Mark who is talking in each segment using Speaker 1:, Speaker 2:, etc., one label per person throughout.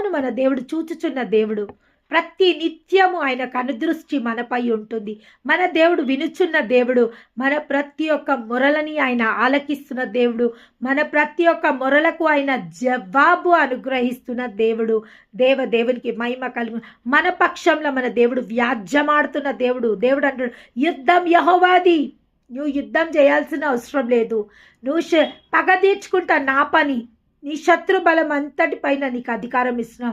Speaker 1: అవును, మన దేవుడు చూచుచున్న దేవుడు. ప్రతి నిత్యము ఆయన కనుదృష్టి మనపై ఉంటుంది. మన దేవుడు వినుచున్న దేవుడు. మన ప్రతి ఒక్క మొరలని ఆయన ఆలకిస్తున్న దేవుడు. మన ప్రతి ఒక్క మొరలకు ఆయన జవాబు అనుగ్రహిస్తున్న దేవుడు. దేవునికి మహిమ కలుగు. మన పక్షంలో మన దేవుడు వ్యాజ్యమాడుతున్న దేవుడు. దేవుడు అంటాడు, యుద్ధం యెహోవాది, నువ్వు యుద్ధం చేయాల్సిన అవసరం లేదు. నువ్వు పగ తీర్చుకుంటా, నా పని. నీ శత్రు బలం అంతటి పైన నీకు అధికారం ఇస్తున్నా.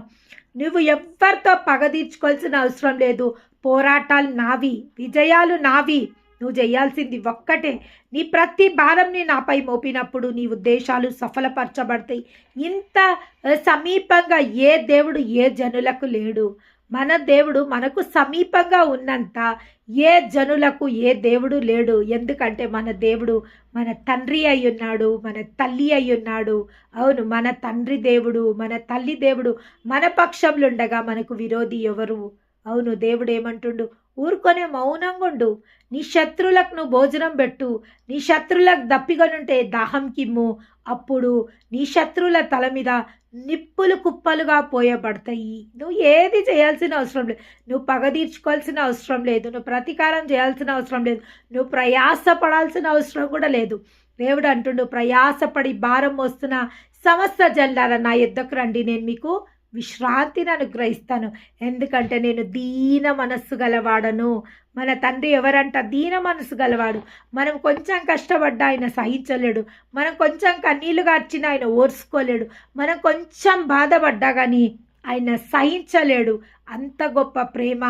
Speaker 1: నువ్వు ఎవరితో పగ తీర్చుకోవాల్సిన అవసరం లేదు. పోరాటాలు నావి, విజయాలు నావి. నువ్వు చేయాల్సింది ఒక్కటే, నీ ప్రతి భారంని నాపై మోపినప్పుడు నీ ఉద్దేశాలు సఫలపరచబడతాయి. ఇంత సమీపంగా ఏ దేవుడు ఏ జనులకు లేడు. మన దేవుడు మనకు సమీపంగా ఉన్నంత ఏ జనులకు ఏ దేవుడు లేడు. ఎందుకంటే మన దేవుడు మన తండ్రి అయి ఉన్నాడు, మన తల్లి అయి ఉన్నాడు. అవును, మన తండ్రి దేవుడు, మన తల్లి దేవుడు మన పక్షంలో ఉండగా మనకు విరోధి ఎవరు? అవును, దేవుడు ఏమంటుండు, ఊరుకొనే మౌనంగా ఉండు. నీ శత్రువులకు నువ్వు భోజనం పెట్టు. నీ శత్రువులకు దప్పిగనుంటే దాహం కిమ్ము. అప్పుడు నీ శత్రువుల తల మీద నిప్పులు కుప్పలుగా పోయబడతాయి. నువ్వు ఏది చేయాల్సిన అవసరం లేదు. నువ్వు పగ తీర్చుకోవాల్సిన అవసరం లేదు. నువ్వు ప్రతీకారం చేయాల్సిన అవసరం లేదు. నువ్వు ప్రయాసపడాల్సిన అవసరం కూడా లేదు. దేవుడు అంటుండు, ప్రయాసపడి భారం మోస్తున్న సమస్త జనులారా నా యుద్ధకు రండి, నేను మీకు విశ్రాంతిని అనుగ్రహిస్తాను. ఎందుకంటే నేను దీన మనస్సు గలవాడను. మన తండ్రి ఎవరంట? దీన మనసు గలవాడు. మనం కొంచెం కష్టపడ్డా ఆయన సహించలేడు. మనం కొంచెం కన్నీళ్లు గార్చినా ఆయన ఓర్చుకోలేడు. మనం కొంచెం బాధపడ్డా కానీ ఆయన సహించలేడు. అంత గొప్ప ప్రేమ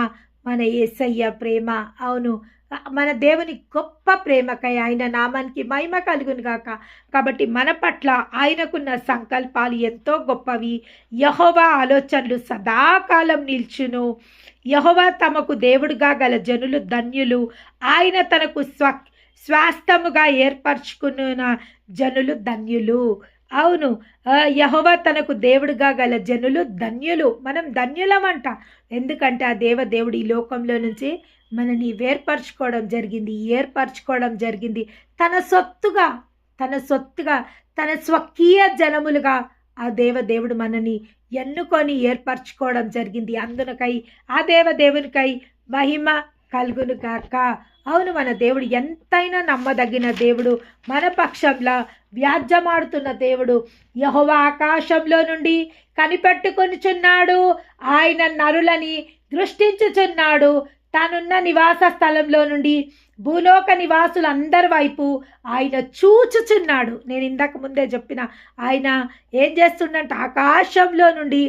Speaker 1: మన యేసయ్య ప్రేమ. అవును, మన దేవుని గొప్ప ప్రేమకై ఆయన నామానికి మహిమ కలుగును గాక. కాబట్టి మన పట్ల ఆయనకున్న సంకల్పాలు ఎంతో గొప్పవి. యెహోవా ఆలోచనలు సదాకాలం నిల్చును. యెహోవా తమకు దేవుడుగా గల జనులు ధన్యులు. ఆయన తనకు స్వాస్థ్యముగా ఏర్పరచుకున్న జనులు ధన్యులు. అవును, యెహోవా తనకు దేవుడుగా గల జనులు ధన్యులు. మనం ధన్యులమంట. ఎందుకంటే ఆ దేవుడు ఈ లోకంలో నుంచి మనని ఏర్పరచుకోవడం జరిగింది తన సొత్తుగా తన స్వకీయ జనములుగా ఆ దేవుడు మనని ఎన్నుకొని ఏర్పరచుకోవడం జరిగింది. అందునకై ఆ దేవునికై మహిమ కలుగును గాక. అవును, మన దేవుడు ఎంతైనా నమ్మదగిన దేవుడు. మన పక్షంలో వ్యాజ్యమాడుతున్న దేవుడు. యెహోవా ఆకాశంలో నుండి కనిపెట్టుకొనిచున్నాడు. ఆయన నరులని దృష్టించుచున్నాడు. తానున్న నివాస స్థలంలో నుండి భూలోక నివాసులందరి వైపు ఆయన చూచుచున్నాడు. నేను ఇందాక ముందే చెప్పిన, ఆయన ఏం చేస్తుండంటే ఆకాశంలో నుండి